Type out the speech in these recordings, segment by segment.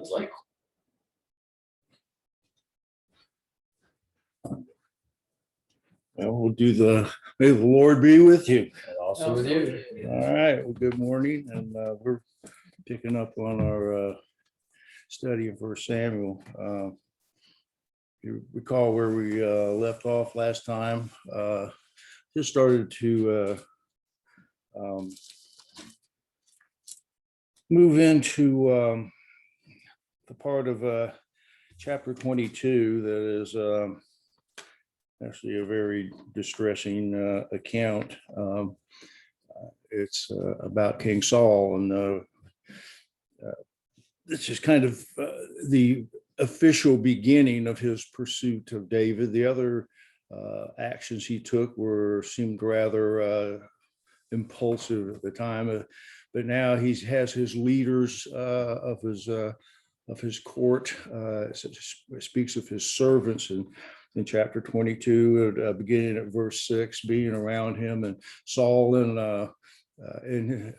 sounds like. Well, we'll do may the Lord be with you. And also with you. All right, well, good morning, and we're picking up on our study of 1 Samuel. You recall where we left off last time. Just started to move into the part of chapter 22 that is actually a very distressing account. It's about King Saul, and this is kind of the official beginning of his pursuit of David. The other actions he took seemed rather impulsive at the time, but now he has his leaders of his court. It speaks of his servants in chapter 22, beginning at verse 6, being around him, and Saul in a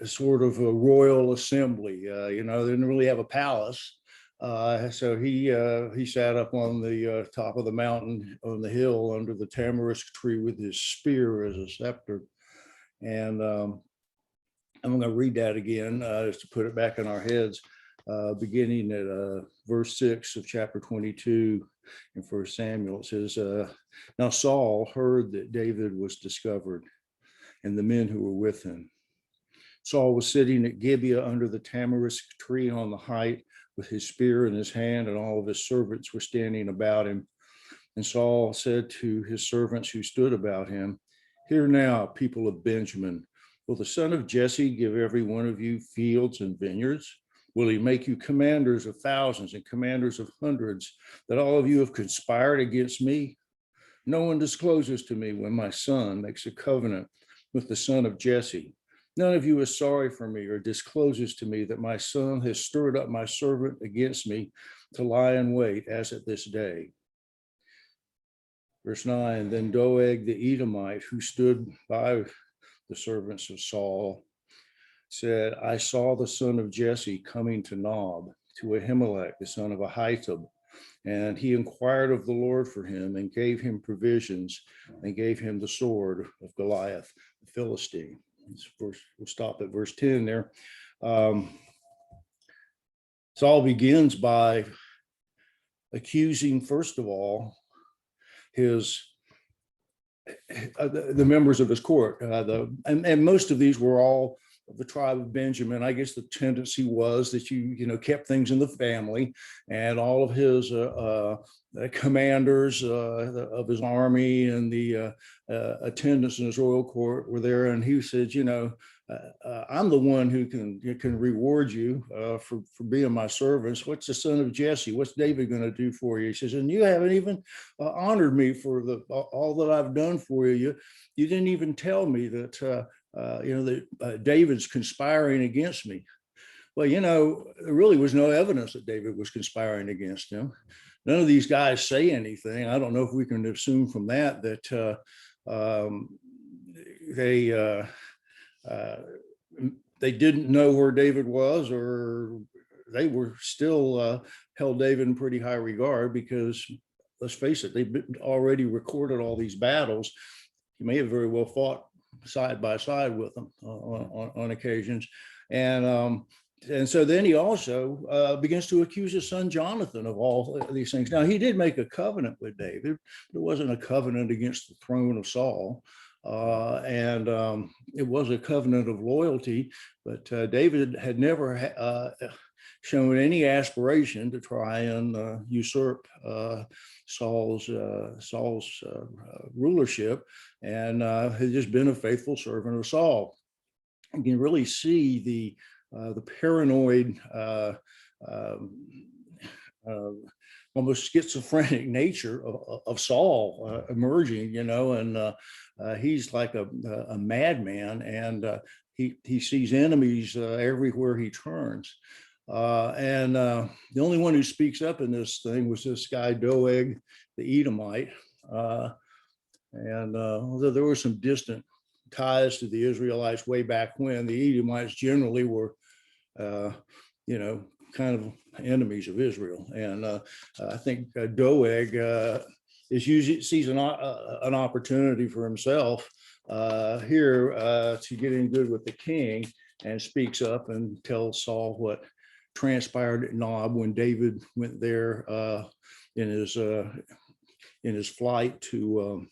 sort of a royal assembly. They didn't really have a palace. So he sat up on the top of the mountain on the hill under the tamarisk tree with his spear as a scepter. And I'm going to read that again just to put it back in our heads, beginning at verse 6 of chapter 22 in 1 Samuel. It says, now Saul heard that David was discovered and the men who were with him. Saul was sitting at Gibeah under the tamarisk tree on the height with his spear in his hand, and all of his servants were standing about him. And Saul said to his servants who stood about him, hear now, people of Benjamin, will the son of Jesse give every one of you fields and vineyards? Will he make you commanders of thousands and commanders of hundreds, that all of you have conspired against me? No one discloses to me when my son makes a covenant with the son of Jesse. None of you is sorry for me or discloses to me that my son has stirred up my servant against me to lie in wait as at this day. Verse 9, then Doeg the Edomite, who stood by the servants of Saul, said, I saw the son of Jesse coming to Nob, to Ahimelech, the son of Ahitub, and he inquired of the Lord for him and gave him provisions and gave him the sword of Goliath, the Philistine. We'll stop at verse 10 there. Saul begins by accusing, first of all, the members of his court, and most of these were all of the tribe of Benjamin. I guess the tendency was that you kept things in the family, and all of his commanders of his army and the attendants in his royal court were there. And he said, I'm the one who can reward you for being my servants. What's the son of Jesse? What's David going to do for you? He says, and you haven't even honored me for all that I've done for you. You didn't even tell me that that David's conspiring against me. Well, there really was no evidence that David was conspiring against him. None of these guys say anything. I don't know if we can assume from that they didn't know where David was, or they were still held David in pretty high regard, because let's face it, they've already recorded all these battles. He may have very well fought side by side with them on occasions. And so then he also begins to accuse his son Jonathan of all these things. Now, he did make a covenant with David, but it wasn't a covenant against the throne of Saul. And it was a covenant of loyalty, but David had never shown any aspiration to try and usurp Saul's rulership, and had just been a faithful servant of Saul. You can really see the paranoid, almost schizophrenic nature of Saul emerging, and he's like a madman, and he sees enemies everywhere he turns. And the only one who speaks up in this thing was this guy Doeg the Edomite, and although there were some distant ties to the Israelites way back when, the Edomites generally were kind of enemies of Israel. And I think Doeg sees an opportunity for himself here to get in good with the king, and speaks up and tells Saul what transpired at Nob when David went there in his flight to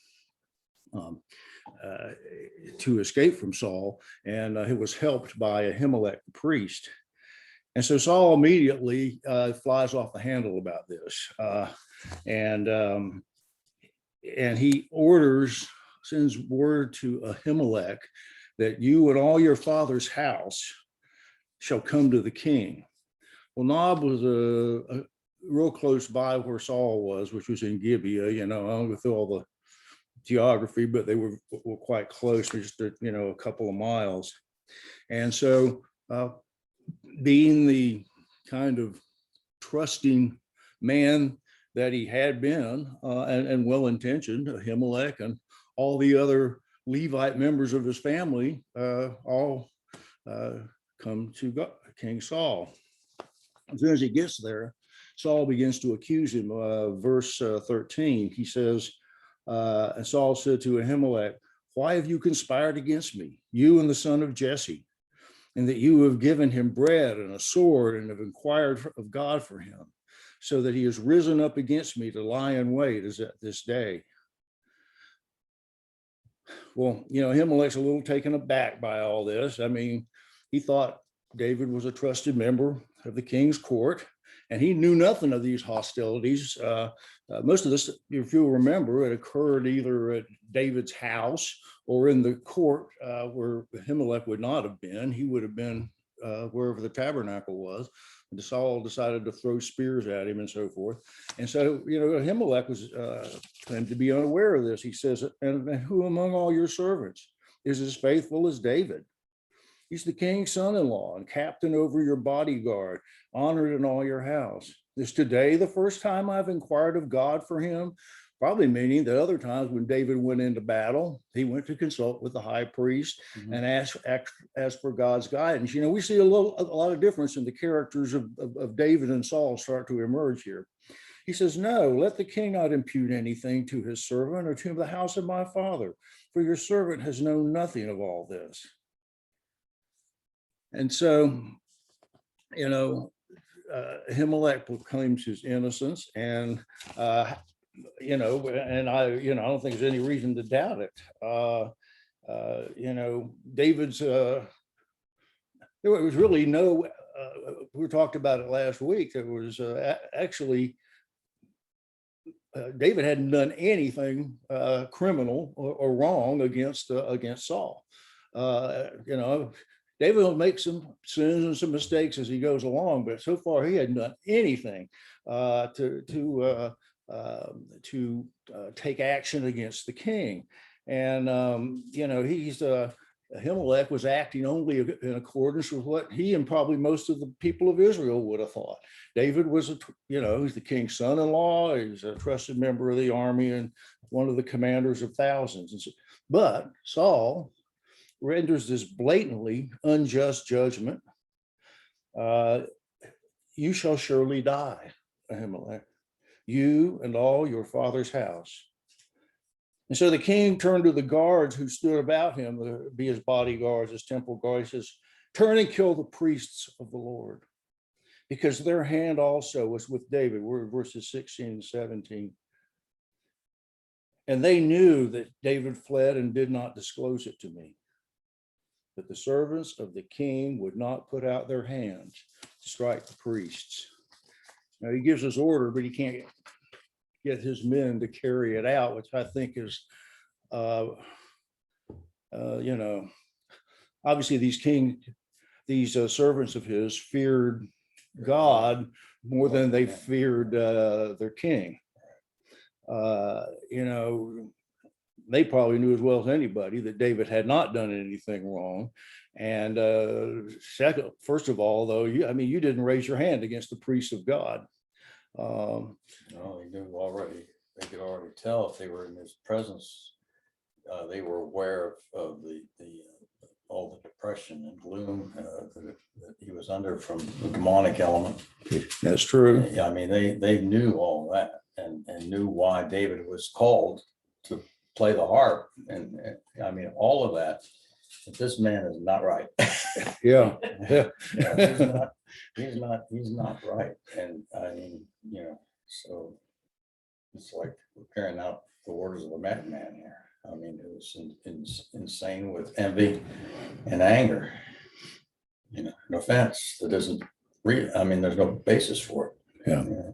escape from Saul, and it was helped by Ahimelech the priest. And so Saul immediately flies off the handle about this, and he sends word to Ahimelech that you and all your father's house shall come to the king. Well, Nob was a real close by where Saul was, which was in Gibeah. I don't go through all the geography, but they were quite close, just a couple of miles. And so being the kind of trusting man that he had been, and well-intentioned, Ahimelech and all the other Levite members of his family all come to King Saul. As soon as he gets there, Saul begins to accuse him. Verse 13, he says, and Saul said to Ahimelech, why have you conspired against me, you and the son of Jesse, and that you have given him bread and a sword and have inquired of God for him, so that he has risen up against me to lie in wait as at this day? Well, Ahimelech's a little taken aback by all this. I mean, he thought David was a trusted member of the king's court, and he knew nothing of these hostilities. Most of this, if you'll remember, it occurred either at David's house or in the court where Ahimelech would not have been. He would have been wherever the tabernacle was. And Saul decided to throw spears at him and so forth. And so, Ahimelech was claimed to be unaware of this. He says, and who among all your servants is as faithful as David? He's the king's son-in-law and captain over your bodyguard, honored in all your house. Is today the first time I've inquired of God for him? Probably meaning that other times when David went into battle, he went to consult with the high priest and ask for God's guidance. We see a lot of difference in the characters of David and Saul start to emerge here. He says, no, let the king not impute anything to his servant or to the house of my father, for your servant has known nothing of all this. And so, Ahimelech proclaims his innocence, and and I don't think there's any reason to doubt it. David's there was really no. We talked about it last week. There was actually David hadn't done anything criminal or wrong against Saul. David will make some sins and some mistakes as he goes along, but so far he hadn't done anything to take action against the king. And Ahimelech was acting only in accordance with what he and probably most of the people of Israel would have thought. David was he's the king's son-in-law. He's a trusted member of the army and one of the commanders of thousands. But Saul renders this blatantly unjust judgment. You shall surely die, Ahimelech, you and all your father's house. And so the king turned to the guards who stood about him, to be his bodyguards, his temple guards. He says, turn and kill the priests of the Lord, because their hand also was with David. We're verses 16 and 17. And they knew that David fled and did not disclose it to me, that the servants of the king would not put out their hands to strike the priests. Now he gives his order, but he can't get his men to carry it out, which I think is, obviously these servants of his feared God more than they feared their king. They probably knew as well as anybody that David had not done anything wrong. And first of all, though, you didn't raise your hand against the priests of God. No, they knew already. They could already tell if they were in his presence. They were aware of the all the depression and gloom that he was under from the demonic element. That's true. Yeah, I mean, they knew all that and knew why David was called to play the harp. And I mean, all of that. But this man is not right. Yeah. He's not right. And I mean, so it's like we're carrying out the orders of a madman here. I mean, it was insane with envy and anger. No offense, that isn't real. I mean, there's no basis for it. Yeah.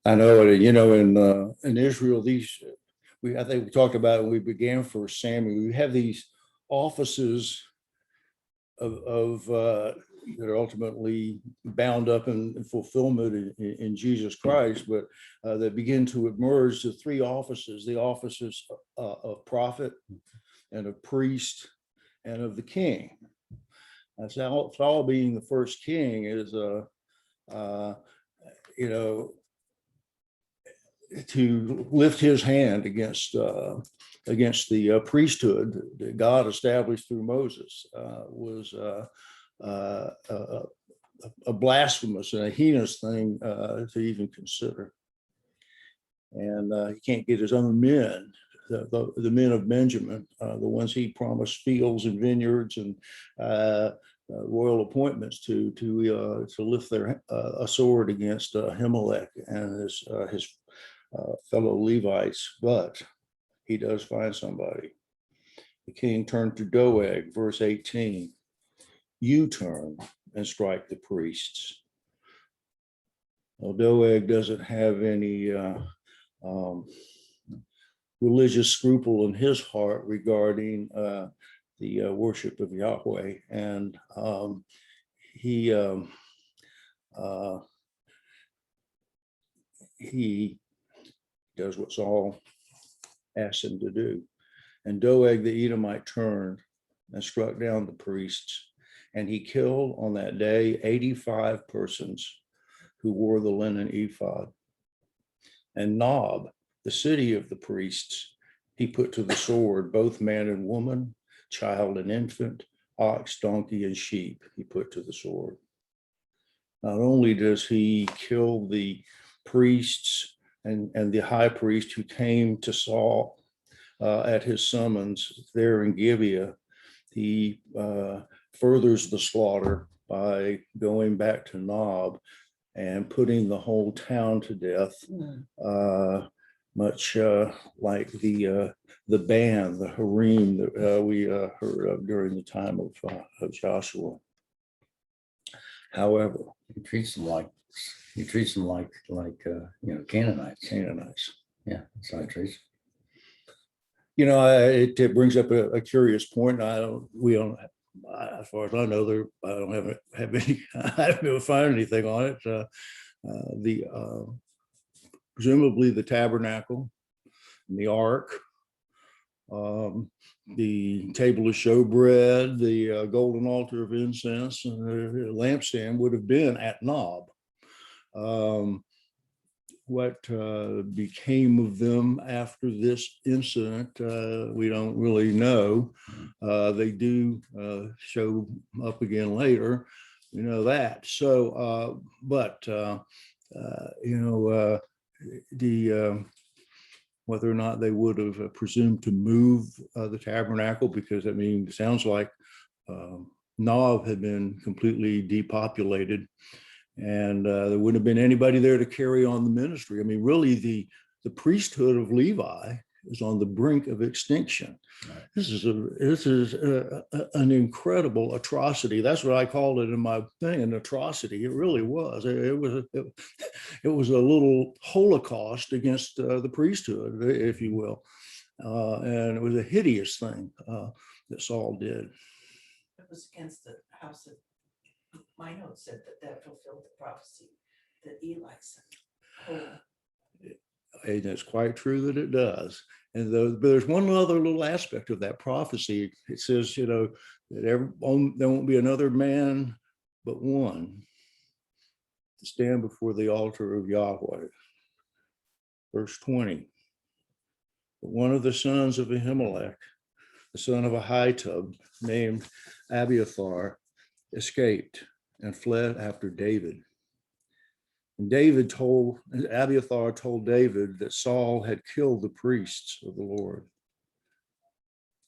I know it. In Israel, I think we talked about it when we began for Samuel. We have these offices of that are ultimately bound up in fulfillment in Jesus Christ, but that begin to emerge to three offices: the offices of prophet and of priest and of the king. That's all being the first king is to lift his hand against the priesthood that God established through Moses was a blasphemous and a heinous thing to even consider. And he can't get his own men, the men of Benjamin, the ones he promised fields and vineyards and royal appointments to lift a sword against Ahimelech and his fellow Levites, but he does find somebody. The king turned to Doeg, verse 18. You turn and strike the priests. Well, Doeg doesn't have any religious scruple in his heart regarding the worship of Yahweh, and he does what Saul asked him to do. And Doeg the Edomite turned and struck down the priests, and he killed on that day 85 persons who wore the linen ephod. And Nob, the city of the priests, he put to the sword, both man and woman, child and infant, ox, donkey, and sheep, he put to the sword. Not only does he kill the priests and the high priest who came to Saul at his summons there in Gibeah, he furthers the slaughter by going back to Nob and putting the whole town to death, much like the band, the harem that we heard of during the time of Joshua. However, he treats them like Canaanites. Yeah, that's how he treats them. It brings up a curious point. We don't, as far as I know, I don't have any. I haven't been able to find anything on it. Presumably the tabernacle, and the ark, the table of showbread, the golden altar of incense, and the lampstand would have been at Nob. What became of them after this incident, we don't really know. They do show up again later, we know that. So, whether or not they would have presumed to move the tabernacle, because it sounds like Nob had been completely depopulated, and there wouldn't have been anybody there to carry on the ministry. I mean, really, the priesthood of Levi is on the brink of extinction. Right. This is an incredible atrocity. That's what I called it in my thing, an atrocity. It really was. It was a little Holocaust against the priesthood, if you will, and it was a hideous thing that Saul did. It was against the house of. My note said that fulfilled the prophecy that Eli said. And it's quite true that it does. And but there's one other little aspect of that prophecy. It says, that there won't be another man but one to stand before the altar of Yahweh. Verse 20. But one of the sons of Ahimelech, the son of Ahitub, named Abiathar, escaped and fled after David. And Abiathar told David that Saul had killed the priests of the Lord.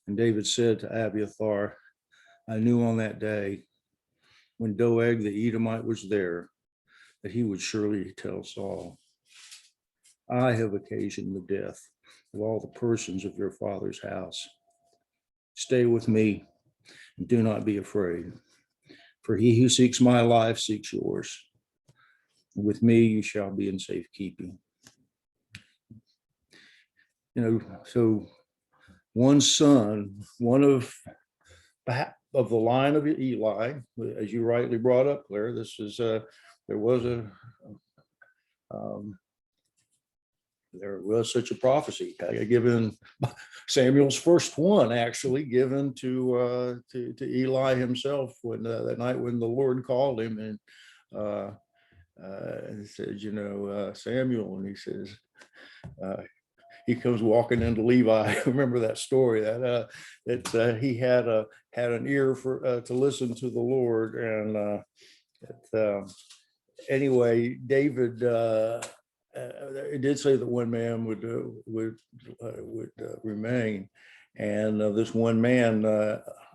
And David said to Abiathar, I knew on that day when Doeg the Edomite was there that he would surely tell Saul, I have occasioned the death of all the persons of your father's house. Stay with me and do not be afraid, for he who seeks my life seeks yours. With me you shall be in safekeeping. So one son, one of the line of Eli, as you rightly brought up, Claire, there was such a prophecy given, Samuel's first one actually given to Eli himself when that night when the Lord called him and said, Samuel, and he says, he comes walking into Levi. I remember that story that he had an ear for to listen to the Lord, and anyway, David. It did say that one man would remain, and this one man,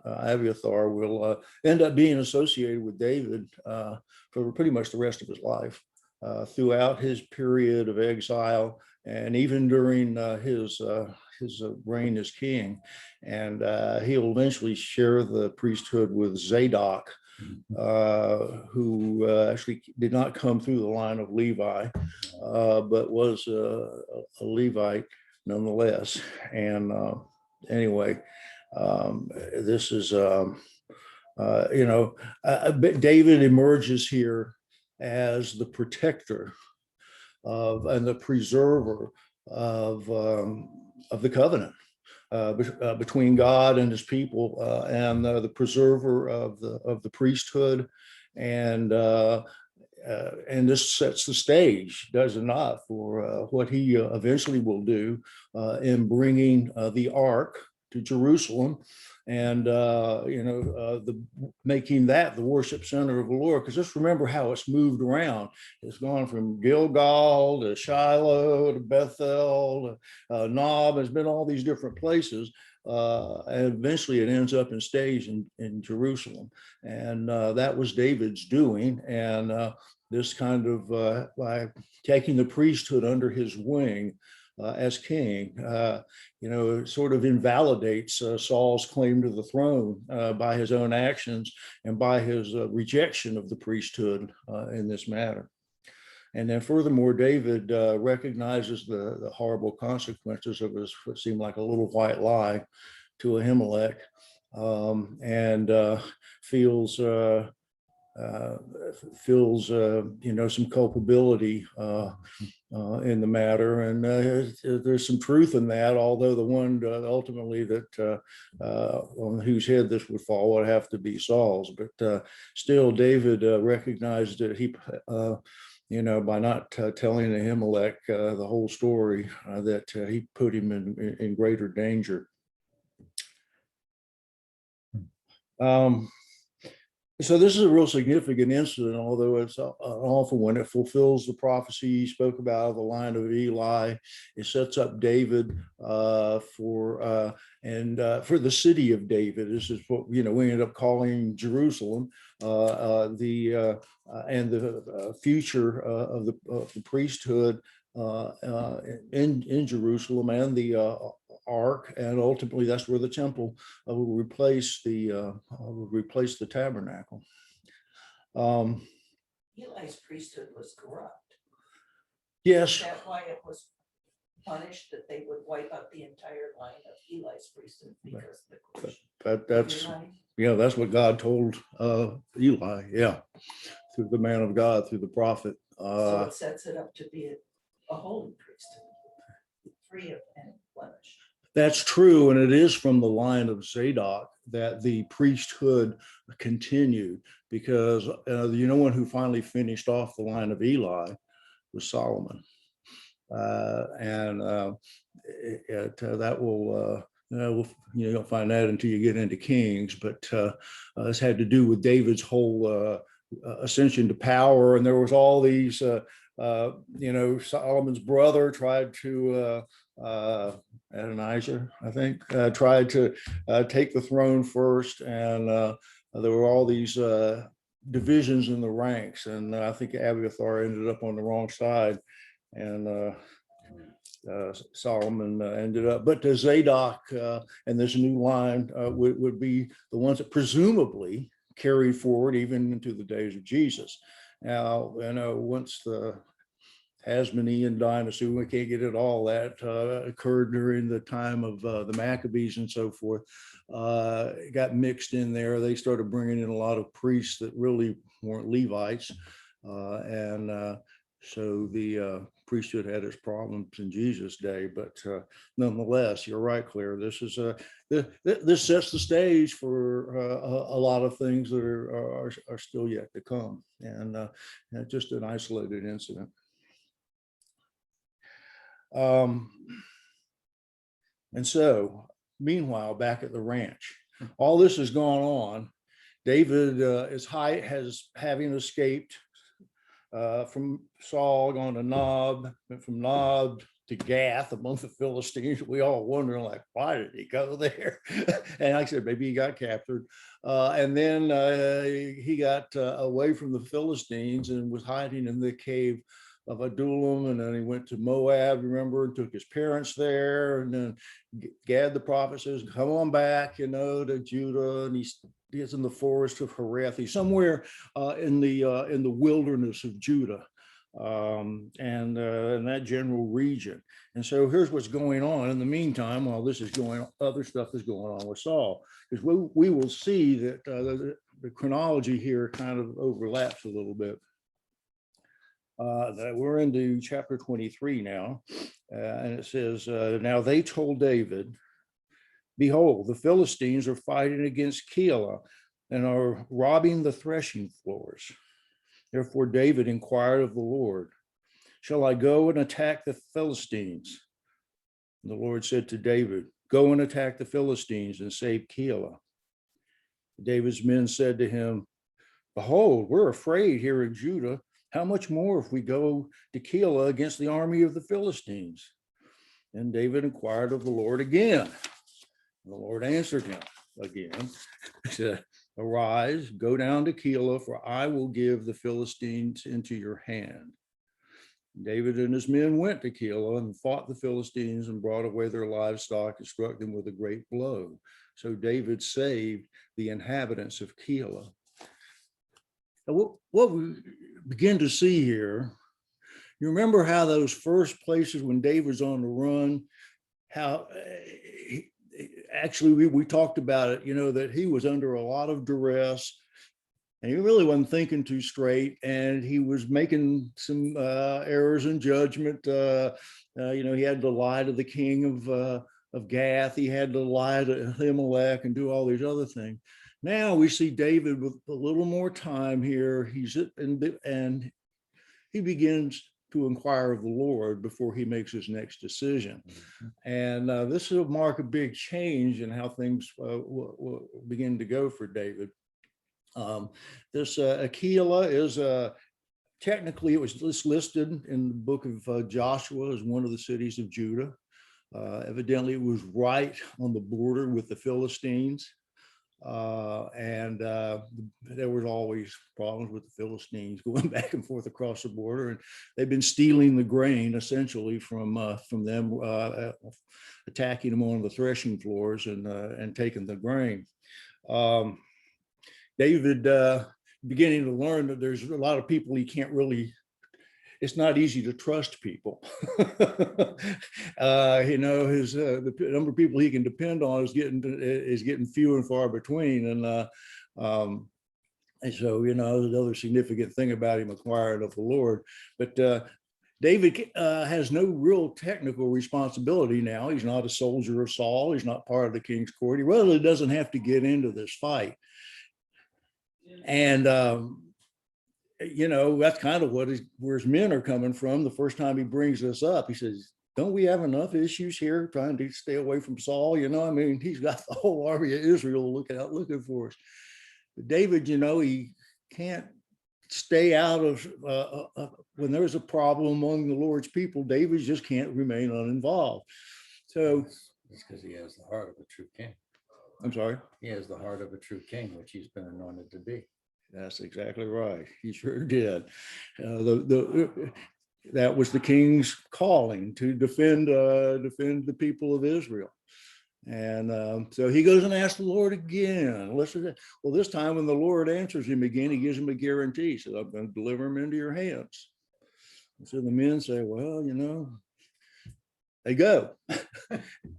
Abiathar, will end up being associated with David for pretty much the rest of his life, throughout his period of exile, and even during his reign as king. And he'll eventually share the priesthood with Zadok, who actually did not come through the line of Levi, but was a Levite nonetheless. And anyway, this is, David emerges here as the protector and the preserver of the covenant between God and his people, and the preserver of the priesthood, and this sets the stage, does it not, for what he eventually will do in bringing the ark to Jerusalem, and making that the worship center of the Lord. Because just remember how it's moved around. It's gone from Gilgal to Shiloh to Bethel to Nob. It's been all these different places, and eventually it ends up in stage in Jerusalem. And that was David's doing. And this kind of by taking the priesthood under his wing as king, sort of invalidates Saul's claim to the throne by his own actions and by his rejection of the priesthood in this matter. And then furthermore, David recognizes the horrible consequences of his, what seemed like a little white lie to Ahimelech, and feels some culpability in the matter, and there's some truth in that. Although the one ultimately that on whose head this would fall would have to be Saul's, but still, David recognized that he, by not telling Ahimelech the whole story, that he put him in greater danger. So this is a real significant incident, although it's an awful one. It fulfills the prophecy you spoke about, the line of Eli. It sets up David for the city of David. This is what we ended up calling Jerusalem, and the future of the priesthood in Jerusalem, and the ark, and ultimately that's where the temple will replace the tabernacle. Eli's priesthood was corrupt. Yes. Is that why it was punished, that they would wipe out the entire line of Eli's priesthood because of the question? That's what God told Eli, through the man of God, through the prophet. So it sets it up to be a holy priesthood, free of any blemish. That's true, and it is from the line of Zadok that the priesthood continued, because one who finally finished off the line of Eli was Solomon, and that will you don't find that until you get into Kings, but this had to do with David's whole ascension to power. And there was all these, Solomon's brother tried to, Adonijah, I think, tried to take the throne first. And there were all these divisions in the ranks. And I think Abiathar ended up on the wrong side. And Solomon ended up, but Zadok and this new line would be the ones that presumably carried forward even into the days of Jesus. Now, once the Hasmonean dynasty, we can't get it all, that occurred during the time of the Maccabees and so forth, got mixed in there. They started bringing in a lot of priests that really weren't Levites. So the priesthood had its problems in Jesus' day, but nonetheless, you're right, Claire. This is this sets the stage for a lot of things that are still yet to come, and just an isolated incident. And so, meanwhile, back at the ranch, all this has gone on. David is having escaped from Saul, gone to Nob, went from Nob to Gath among the Philistines. We all wondering, like, why did he go there? And like I said, maybe he got captured. And then he got away from the Philistines and was hiding in the cave of Adullam. And then he went to Moab, remember, and took his parents there. And then Gad the prophet says, come on back, to Judah. And he's in the forest of Hereth. He's somewhere in the wilderness of Judah, and in that general region. And so here's what's going on. In the meantime, while this is going on, other stuff is going on with Saul, because we will see that the chronology here kind of overlaps a little bit. That we're into chapter 23 now, and it says, now they told David, behold, the Philistines are fighting against Keilah and are robbing the threshing floors. Therefore David inquired of the Lord, shall I go and attack the Philistines? And the Lord said to David, go and attack the Philistines and save Keilah. David's men said to him, behold, we're afraid here in Judah. How much more if we go to Keilah against the army of the Philistines? And David inquired of the Lord again. The Lord answered him again. He said, arise, go down to Keilah, for I will give the Philistines into your hand. David and his men went to Keilah and fought the Philistines and brought away their livestock and struck them with a great blow. So David saved the inhabitants of Keilah. Now, what we begin to see here, you remember how those first places when David's on the run, how actually we talked about it, that he was under a lot of duress and he really wasn't thinking too straight, and he was making some errors in judgment. He had to lie to the king of Gath. He had to lie to Ahimelech and do all these other things. Now we see David with a little more time here. And he begins to inquire of the Lord before he makes his next decision. And this will mark a big change in how things will begin to go for David. This Keilah is technically, it was listed in the book of Joshua as one of the cities of Judah. Evidently, it was right on the border with the Philistines. And there was always problems with the Philistines going back and forth across the border, and they've been stealing the grain essentially from them, attacking them on the threshing floors and taking the grain. David beginning to learn that there's a lot of people he can't really. It's not easy to trust people. The number of people he can depend on is getting few and far between. And so, another significant thing about him inquiring of the Lord. But David has no real technical responsibility now. He's not a soldier of Saul. He's not part of the king's court. He really doesn't have to get into this fight. And that's kind of where his men are coming from. The first time he brings this up, he says, don't we have enough issues here trying to stay away from Saul? I mean, he's got the whole army of Israel looking for us. But David, he can't stay out of when there's a problem among the Lord's people. David just can't remain uninvolved. So it's because he has the heart of a true king. I'm sorry. He has the heart of a true king, which he's been anointed to be. That's exactly right. He sure did. That was the king's calling, to defend the people of Israel. And so he goes and asks the Lord again. Listen, well, this time when the Lord answers him again, he gives him a guarantee. He says, I'm going to deliver him into your hands. And so the men say, well, they go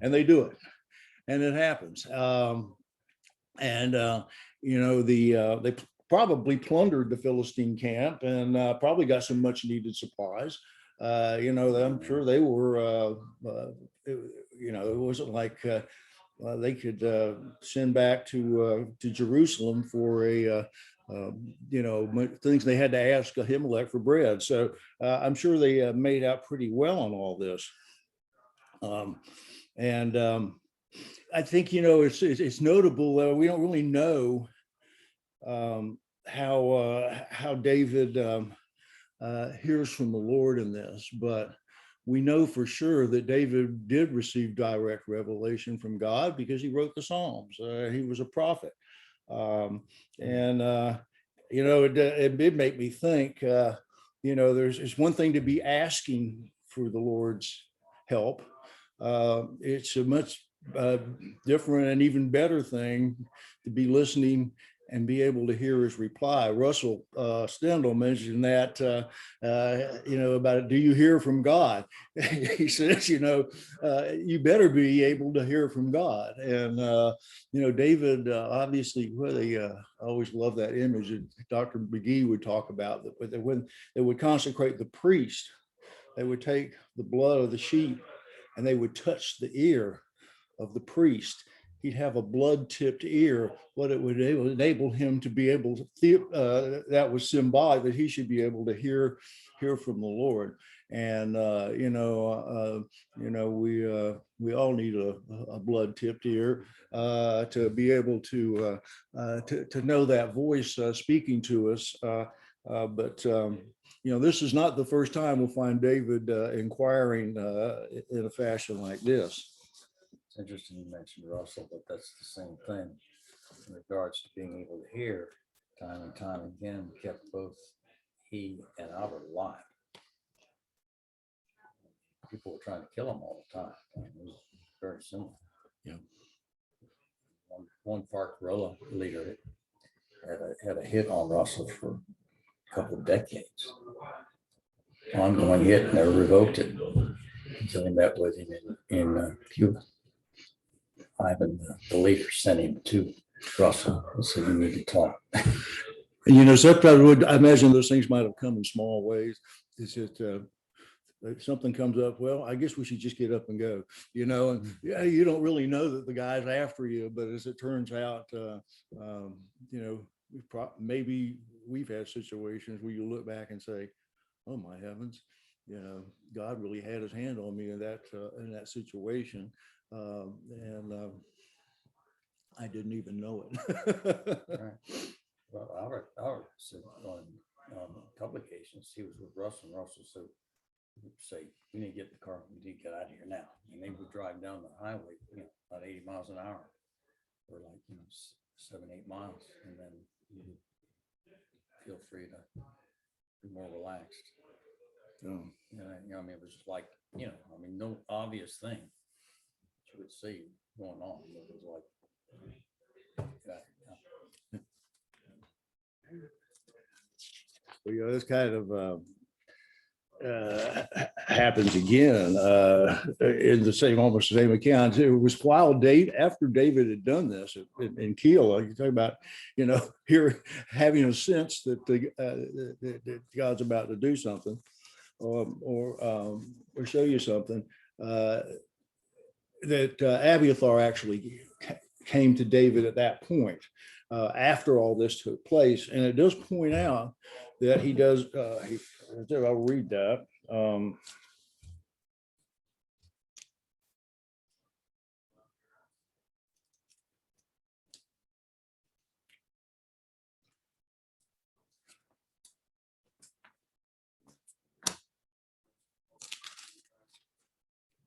and they do it. And it happens. They probably plundered the Philistine camp and probably got some much needed supplies. I'm sure they were, it wasn't like they could send back to Jerusalem for things they had to ask Ahimelech for bread. So I'm sure they made out pretty well on all this. I think, it's notable. We don't really know how David hears from the Lord in this, but we know for sure that David did receive direct revelation from God because he wrote the Psalms. He was a prophet. It did make me think, it's one thing to be asking for the Lord's help. It's a much different and even better thing to be listening and be able to hear his reply. Russell Stendhal mentioned that, about, do you hear from God? He says, you better be able to hear from God. And, David, obviously, I always love that image that Dr. McGee would talk about, that when they would consecrate the priest, they would take the blood of the sheep and they would touch the ear of the priest. He'd have a blood-tipped ear. What it would enable him to be able to, that was symbolic that he should be able to hear from the Lord. And we all need a blood-tipped ear to be able to know that voice speaking to us. This is not the first time we'll find David inquiring in a fashion like this. It's interesting you mentioned Russell, but that's the same thing in regards to being able to hear. Time and time again, kept both he and Albert alive. People were trying to kill him all the time. It was very similar. Yeah. One FARC guerrilla leader had a hit on Russell for a couple of decades. Ongoing hit, never revoked it until he met with him in Cuba. Ivan, the leader, sent him to Russell and said, "You need to talk." And sometimes I imagine those things might have come in small ways. It's just if something comes up, well, I guess we should just get up and go. And you don't really know that the guy's after you, but as it turns out, maybe we've had situations where you look back and say, "Oh my heavens, God really had his hand on me in that situation." I didn't even know it. Right. Well, Albert said on a couple of occasions he was with Russell, and Russell said, "Say, we need to get in the car. We need to get out of here now." And they would drive down the highway, about 80 miles an hour, or 7-8 miles, and then you would feel free to be more relaxed. Oh. It was just like, no obvious thing that you would see going on. It was like, This kind of happens again in almost the same account. It was while after David had done this in Keilah. You talk about, here having a sense that that God's about to do something, or show you something. That Abiathar actually came to David at that point after all this took place, and it does point out that he does. I'll read that.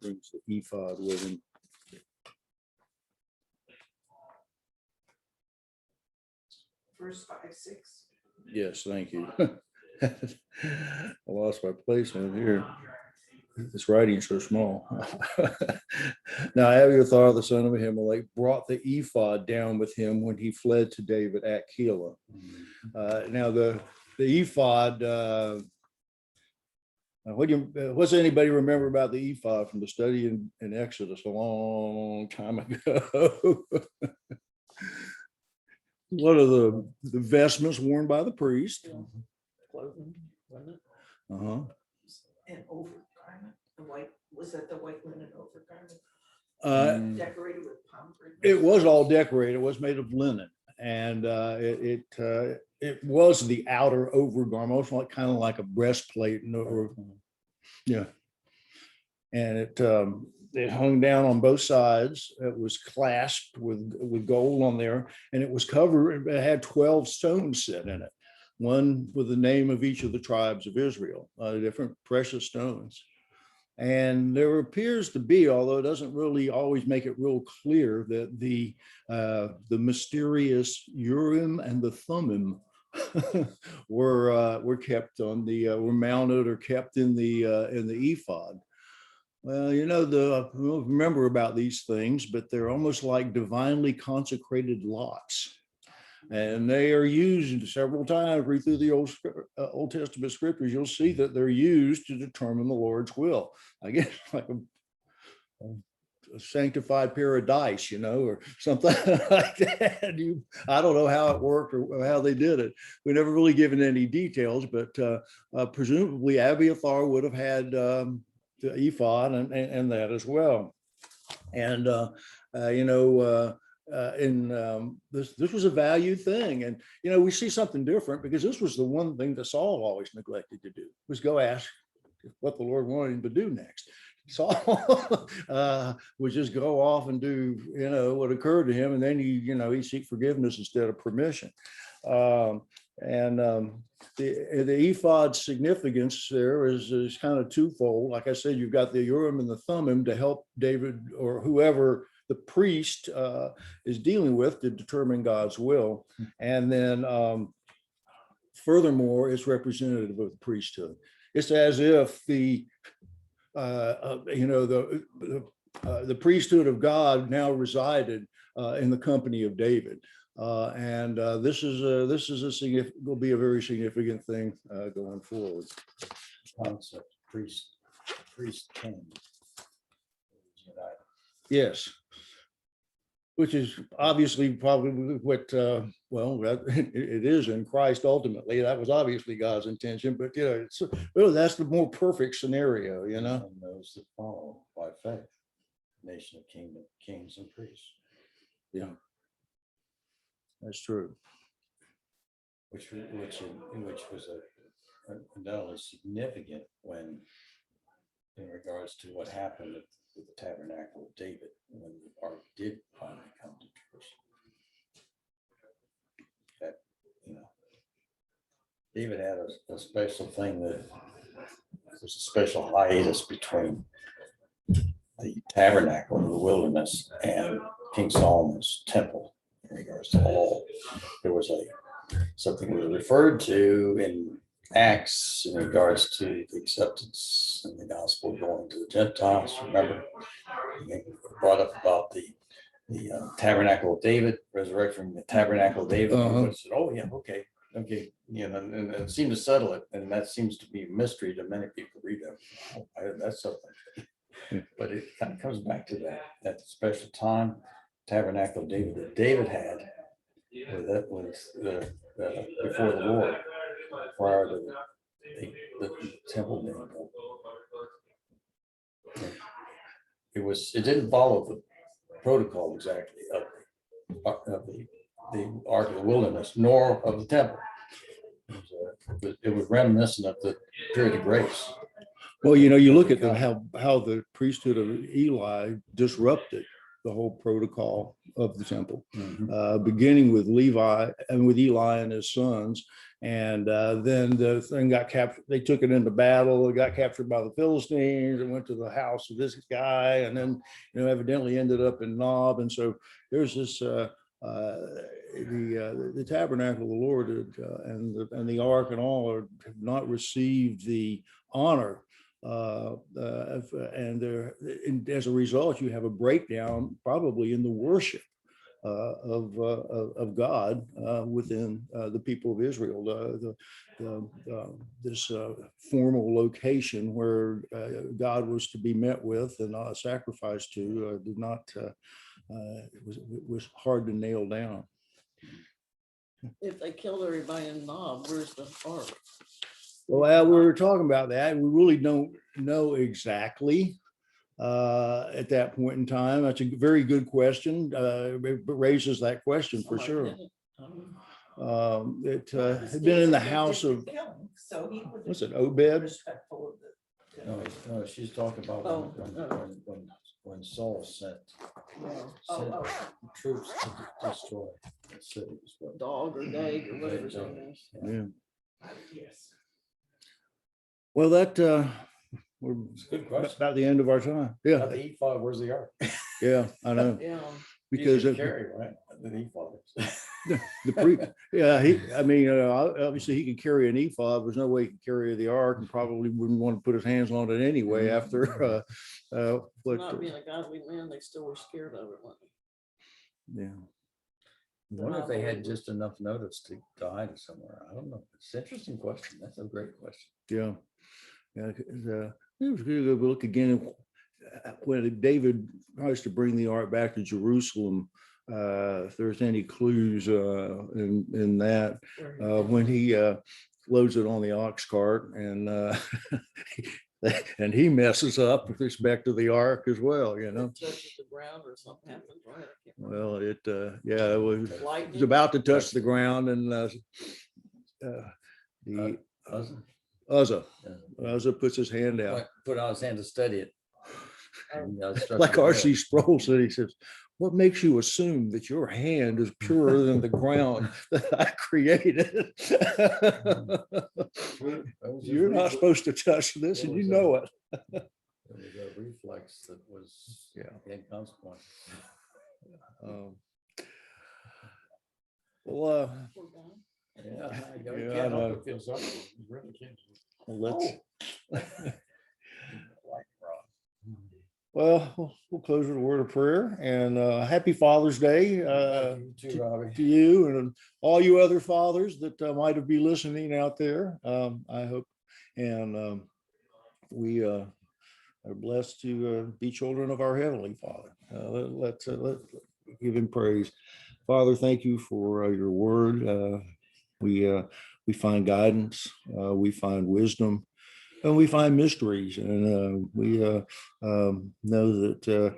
brings the ephod with him. Verse 5, 6. Yes, thank you. I lost my placement here. This writing's so small. Now, Abiathar, the son of Ahimelech, brought the ephod down with him when he fled to David at Keilah. Now, the ephod, what's anybody remember about the ephod from the study in Exodus a long time ago? One of the vestments worn by the priest. Clothing, wasn't it? Uh-huh. And overgarment, the white, was that the white linen overgarment decorated with pomegranate? It was all decorated. It was made of linen, and it was the outer overgarment, almost like kind of like a breastplate, yeah. And it hung down on both sides. It was clasped with gold on there, and it was covered. It had 12 stones set in it, one with the name of each of the tribes of Israel, different precious stones. And there appears to be, although it doesn't really always make it real clear, that the mysterious Urim and the Thummim were kept on were mounted or kept in the ephod. Well, I don't remember about these things, but they're almost like divinely consecrated lots. And they are used several times. Read through the Old Testament scriptures, you'll see that they're used to determine the Lord's will. I guess like a sanctified pair of dice, or something like that. I don't know how it worked or how they did it. We never really given any details, but presumably Abiathar would have had the ephod and that as well. And this was a valued thing. And we see something different, because this was the one thing that Saul always neglected to do, was go ask what the Lord wanted him to do next. Saul would just go off and do what occurred to him, and then he seek forgiveness instead of permission. The ephod's significance there is kind of twofold. Like I said, you've got the Urim and the Thummim to help David or whoever the priest is dealing with to determine God's will. And then furthermore, it's representative of the priesthood. It's as if the priesthood of God now resided in the company of David. This will be a very significant thing going forward. Concept, priest king. Yes, which is obviously probably what it is in Christ ultimately. That was obviously God's intention, but that's the more perfect scenario, And those that follow by faith, nation of kings and priests. Yeah. That's true. Which was undoubtedly significant when, in regards to what happened with the tabernacle of David, when the ark did finally come to Jerusalem. That David had a special thing, that there's a special hiatus between the tabernacle in the wilderness and King Solomon's temple. In regards to all, there was something was referred to in Acts in regards to the acceptance and the gospel going to the Gentiles. Remember, they brought up about the tabernacle of David, resurrection, the tabernacle of David. Everybody said, "Oh yeah, okay." And it seemed to settle it, and that seems to be a mystery to many people. Read that. That's something, but it kind of comes back to that special time. Tabernacle of David that David had, that was before the Lord, prior to the temple being built. It didn't follow the protocol exactly of the Ark of the Wilderness, nor of the temple. It was reminiscent of the period of grace. Well, you look at how the priesthood of Eli disrupted the whole protocol of the temple, beginning with Levi and with Eli and his sons, And then the thing got captured. They took it into battle. It got captured by the Philistines. It went to the house of this guy, and then evidently ended up in Nob. And so there's this the tabernacle of the Lord and the ark and all have not received the honor. And as a result, you have a breakdown probably in the worship of God within the people of Israel. This formal location where God was to be met with and sacrificed to did not. It was hard to nail down. If they killed everybody in Nob, where's the ark? Well, we were talking about that. We really don't know exactly at that point in time. That's a very good question. It raises that question for sure. It had been in the house of, what's it, Obed? No, she's talking about when Saul sent troops to destroy the cities. Dog or Dag or whatever his name is. Yeah. Yes. Well, that we're It's a good question. about the end of our time. About Yeah, the ephod, where's the ark? yeah, I know. Yeah. Because Easy of to carry, right? The ephod. the pre, yeah, I mean, obviously he could carry an ephod. There's no way he could carry the ark, and probably wouldn't want to put his hands on it anyway after what. Not being a godly man, they still were scared of it, weren't they? Yeah. I wonder if they had just enough notice to hide it somewhere. I don't know. It's an interesting question. That's a great question. Yeah. Yeah. It was good to look again when David tries to bring the ark back to Jerusalem. If there's any clues in that, when he loads it on the ox cart and and he messes up with respect to the ark as well, It touches the ground or something happens, right? I can't remember. Well, it was Lightning. about to touch the ground, and the Uzzah puts his hand out. Put out his hand to study it. Like R.C. Sproul said, he says, "What makes you assume that your hand is purer than the ground that I created? You're not supposed to touch this, and you know it." It was a reflex that was inconsequential. Well, We're done. Yeah, Yeah, you I can't know. help but feel sorry. You really can't. let's. Like Ron. Well, we'll close with a word of prayer, and happy Father's Day You too, Robbie. to you and all you other fathers that might have been listening out there. I hope, and we are blessed to be children of our Heavenly Father. Let's give him praise. Father, thank you for your word. We find guidance, we find wisdom, and we find mysteries, and we know that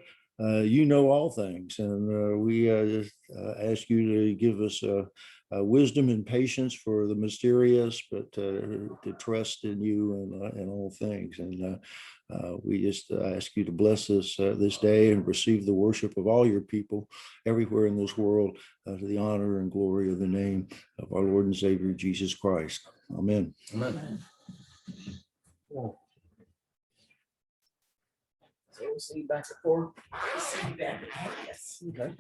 you know all things, and we just ask you to give us wisdom and patience for the mysterious, but to trust in you in all things. And we just ask you to bless us this day and receive the worship of all your people everywhere in this world to the honor and glory of the name of our Lord and Savior, Jesus Christ. Amen. Amen. So we'll see you back at 4. See you back. Yes. Okay.